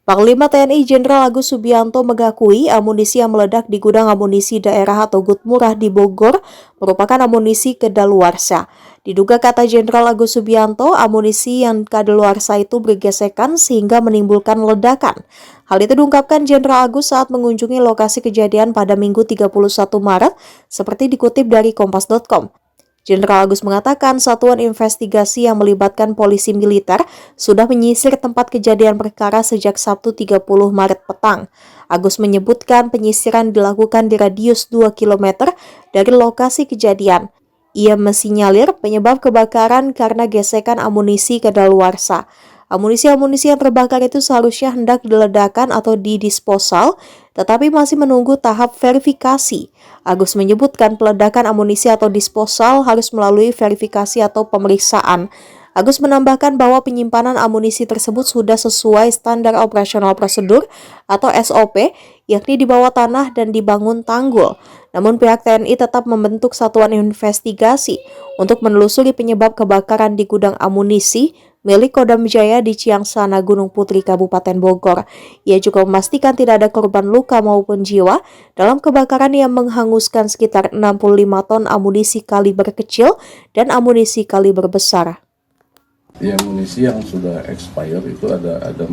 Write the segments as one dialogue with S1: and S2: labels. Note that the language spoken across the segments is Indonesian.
S1: Panglima TNI Jenderal Agus Subianto mengakui amunisi yang meledak di gudang amunisi daerah atau GUD Murah di Bogor merupakan amunisi kadaluarsa. Diduga, kata Jenderal Agus Subianto, amunisi yang kadaluarsa itu bergesekan sehingga menimbulkan ledakan. Hal itu diungkapkan Jenderal Agus saat mengunjungi lokasi kejadian pada Minggu 31 Maret, seperti dikutip dari Kompas.com. Jenderal Agus mengatakan satuan investigasi yang melibatkan polisi militer sudah menyisir tempat kejadian perkara sejak Sabtu 30 Maret petang. Agus menyebutkan penyisiran dilakukan di radius 2 km dari lokasi kejadian. Ia mensinyalir penyebab kebakaran karena gesekan amunisi kadaluarsa. Amunisi-amunisi yang terbakar itu seharusnya hendak diledakkan atau didisposal, tetapi masih menunggu tahap verifikasi. Agus menyebutkan peledakan amunisi atau disposal harus melalui verifikasi atau pemeriksaan. Agus menambahkan bahwa penyimpanan amunisi tersebut sudah sesuai standar operasional prosedur atau SOP, yakni di bawah tanah dan dibangun tanggul. Namun pihak TNI tetap membentuk satuan investigasi untuk menelusuri penyebab kebakaran di gudang amunisi milik Kodam Jaya di Ciangsana, Gunung Putri, Kabupaten Bogor. Ia juga memastikan tidak ada korban luka maupun jiwa dalam kebakaran yang menghanguskan sekitar 65 ton amunisi kaliber kecil dan amunisi kaliber besar.
S2: Ya, amunisi yang sudah expire itu ada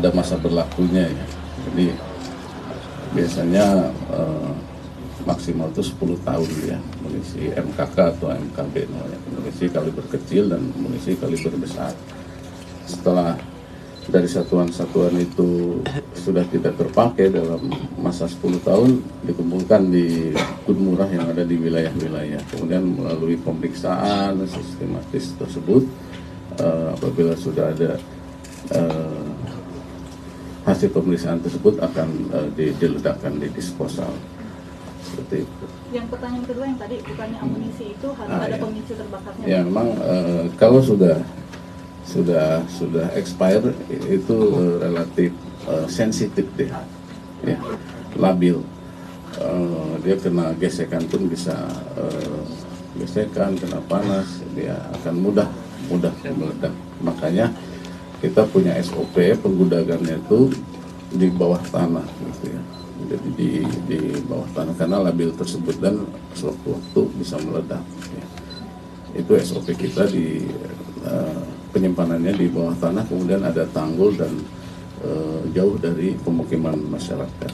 S2: masa berlakunya ya. Jadi biasanya maksimal itu 10 tahun ya, amunisi MKK atau MKB namanya, amunisi kaliber kecil dan amunisi kaliber besar. Setelah dari satuan-satuan itu sudah tidak terpakai dalam masa 10 tahun, dikumpulkan di GUD Murah yang ada di wilayah-wilayah. Kemudian melalui pemeriksaan sistematis tersebut, apabila sudah ada hasil pemeriksaan tersebut akan diledakkan, didisposal. Seperti itu.
S3: Yang pertanyaan kedua yang tadi, bukannya amunisi itu harus ada pemicu terbakarnya?
S2: Ya, memang kalau sudah expire itu relatif sensitif deh, ya, labil. Dia kena gesekan pun bisa gesekan, kena panas, dia akan mudah meledak. Makanya kita punya SOP penggudaannya itu di bawah tanah, gitu ya. Jadi di bawah tanah karena labil tersebut dan sewaktu-waktu bisa meledak. Ya. Itu SOP kita di penyimpanannya di bawah tanah, kemudian ada tanggul dan jauh dari pemukiman masyarakat.